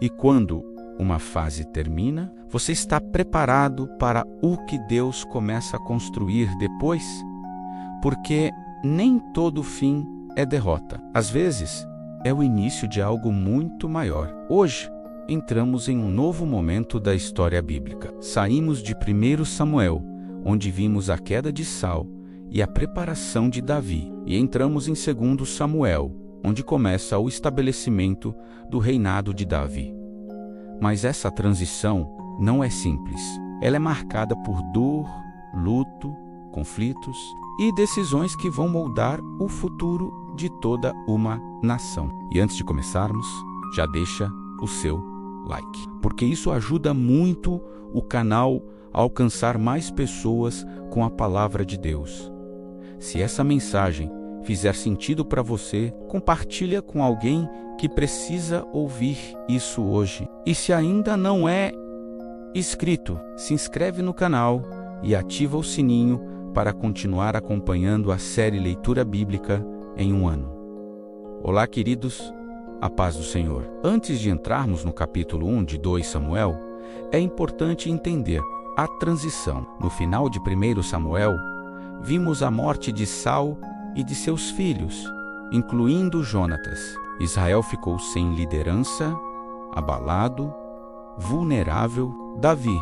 E quando uma fase termina, você está preparado para o que Deus começa a construir depois? Porque nem todo fim é derrota. Às vezes, é o início de algo muito maior. Hoje, entramos em um novo momento da história bíblica. Saímos de 1 Samuel, onde vimos a queda de Saul e a preparação de Davi, e entramos em 2 Samuel, onde começa o estabelecimento do reinado de Davi. Mas essa transição não é simples. Ela é marcada por dor, luto, conflitos e decisões que vão moldar o futuro de toda uma nação. E antes de começarmos, já deixa o seu like, porque isso ajuda muito o canal a alcançar mais pessoas com a palavra de Deus. Se essa mensagem fizer sentido para você, compartilha com alguém que precisa ouvir isso hoje. E se ainda não é inscrito, se inscreve no canal e ativa o sininho para continuar acompanhando a série Leitura Bíblica em um ano. Olá, queridos, a paz do Senhor. Antes de entrarmos no capítulo 1 de 2 Samuel, é importante entender a transição. No final de 1 Samuel, vimos a morte de Saul e de seus filhos, incluindo Jonatas. Israel ficou sem liderança, abalado, vulnerável. Davi,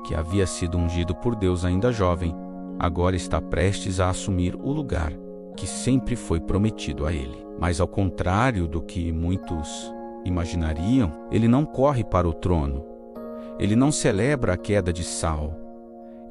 que havia sido ungido por Deus ainda jovem, agora está prestes a assumir o lugar que sempre foi prometido a ele. Mas ao contrário do que muitos imaginariam, ele não corre para o trono. Ele não celebra a queda de Saul.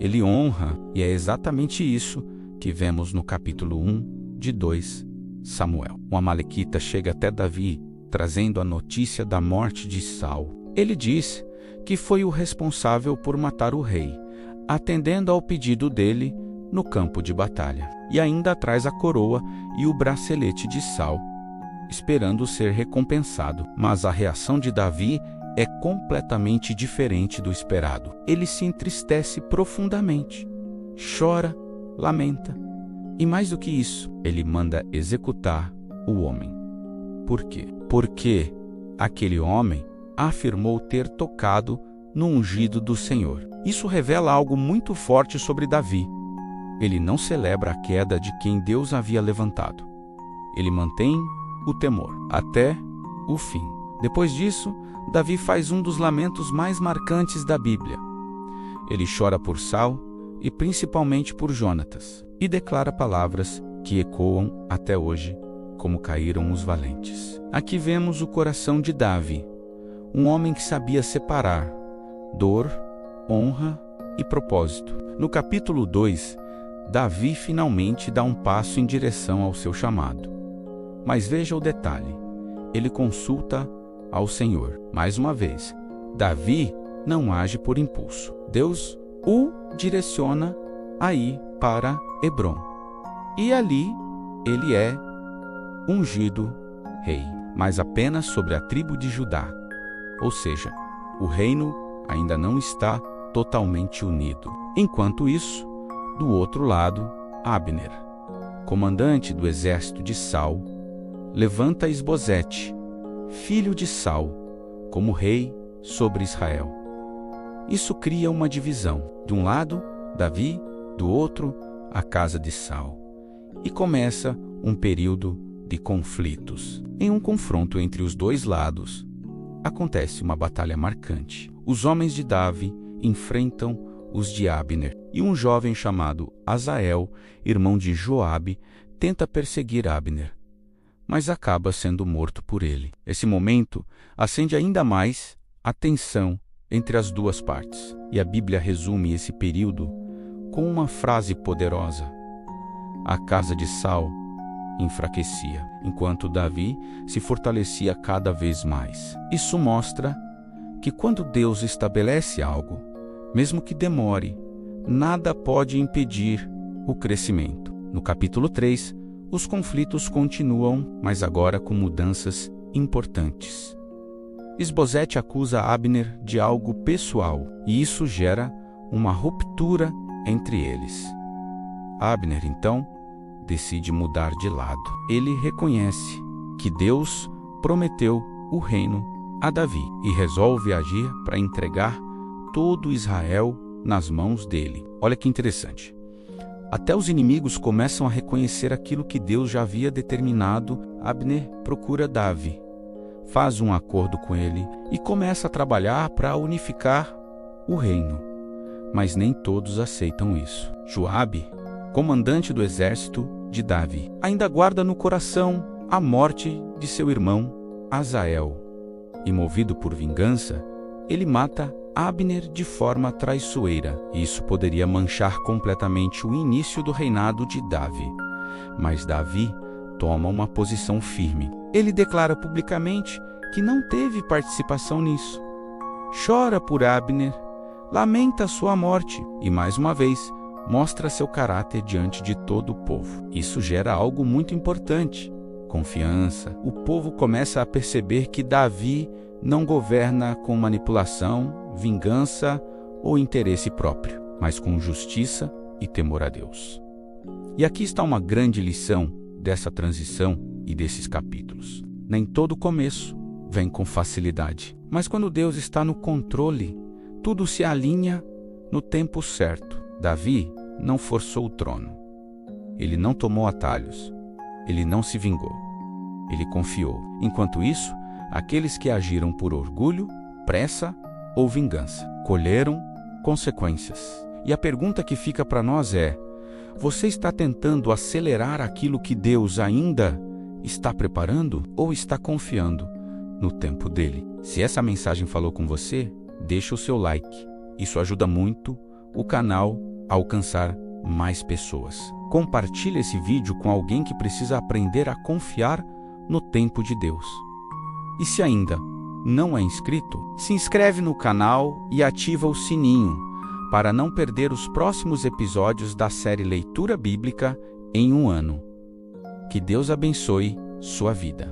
Ele honra, e é exatamente isso que vemos no capítulo 1 de 2 Samuel. Um amalequita chega até Davi, trazendo a notícia da morte de Saul. Ele diz que foi o responsável por matar o rei, atendendo ao pedido dele no campo de batalha. E ainda traz a coroa e o bracelete de Saul, esperando ser recompensado. Mas a reação de Davi é completamente diferente do esperado. Ele se entristece profundamente, chora, lamenta, e mais do que isso, ele manda executar o homem. Por quê? Porque aquele homem afirmou ter tocado no ungido do Senhor. Isso revela algo muito forte sobre Davi. Ele não celebra a queda de quem Deus havia levantado. Ele mantém o temor até o fim. Depois disso, Davi faz um dos lamentos mais marcantes da Bíblia. Ele chora por Saul e principalmente por Jonatas, e declara palavras que ecoam até hoje, como caíram os valentes. Aqui vemos o coração de Davi, um homem que sabia separar dor, honra e propósito. No capítulo 2, Davi finalmente dá um passo em direção ao seu chamado. Mas veja o detalhe, ele consulta ao Senhor. Mais uma vez, Davi não age por impulso. Deus o direciona a ir para Hebrom. E ali ele é ungido rei, mas apenas sobre a tribo de Judá. Ou seja, o reino ainda não está totalmente unido. Enquanto isso, do outro lado, Abner, comandante do exército de Saul, levanta Isbosete, filho de Saul, como rei sobre Israel. Isso cria uma divisão. De um lado, Davi, do outro, a casa de Saul. E começa um período de conflitos. Em um confronto entre os dois lados, acontece uma batalha marcante. Os homens de Davi enfrentam os de Abner, e um jovem chamado Asael, irmão de Joabe, tenta perseguir Abner, mas acaba sendo morto por ele. Esse momento acende ainda mais a tensão entre as duas partes, e a Bíblia resume esse período com uma frase poderosa: a casa de Saul enfraquecia, enquanto Davi se fortalecia cada vez mais. Isso mostra que quando Deus estabelece algo, mesmo que demore, nada pode impedir o crescimento. No capítulo 3, os conflitos continuam, mas agora com mudanças importantes. Isbosete acusa Abner de algo pessoal, e isso gera uma ruptura entre eles. Abner, então, decide mudar de lado. Ele reconhece que Deus prometeu o reino a Davi e resolve agir para entregar todo Israel nas mãos dele. Olha que interessante. Até os inimigos começam a reconhecer aquilo que Deus já havia determinado. Abner procura Davi, faz um acordo com ele e começa a trabalhar para unificar o reino. Mas nem todos aceitam isso. Joabe, comandante do exército de Davi, ainda guarda no coração a morte de seu irmão Asael. E movido por vingança, ele mata Abner de forma traiçoeira. Isso poderia manchar completamente o início do reinado de Davi. Mas Davi toma uma posição firme. Ele declara publicamente que não teve participação nisso. Chora por Abner, lamenta sua morte e, mais uma vez, mostra seu caráter diante de todo o povo. Isso gera algo muito importante: confiança. O povo começa a perceber que Davi não governa com manipulação, vingança ou interesse próprio, mas com justiça e temor a Deus. E aqui está uma grande lição dessa transição e desses capítulos. Nem todo começo vem com facilidade, mas quando Deus está no controle, tudo se alinha no tempo certo. Davi não forçou o trono. Ele não tomou atalhos. Ele não se vingou. Ele confiou. Enquanto isso, aqueles que agiram por orgulho, pressa ou vingança colheram consequências. E a pergunta que fica para nós é: você está tentando acelerar aquilo que Deus ainda está preparando ou está confiando no tempo dele? Se essa mensagem falou com você, deixa o seu like. Isso ajuda muito o canal a alcançar mais pessoas. Compartilhe esse vídeo com alguém que precisa aprender a confiar no tempo de Deus. E se ainda não é inscrito, se inscreve no canal e ativa o sininho para não perder os próximos episódios da série Leitura Bíblica em um ano. Que Deus abençoe sua vida.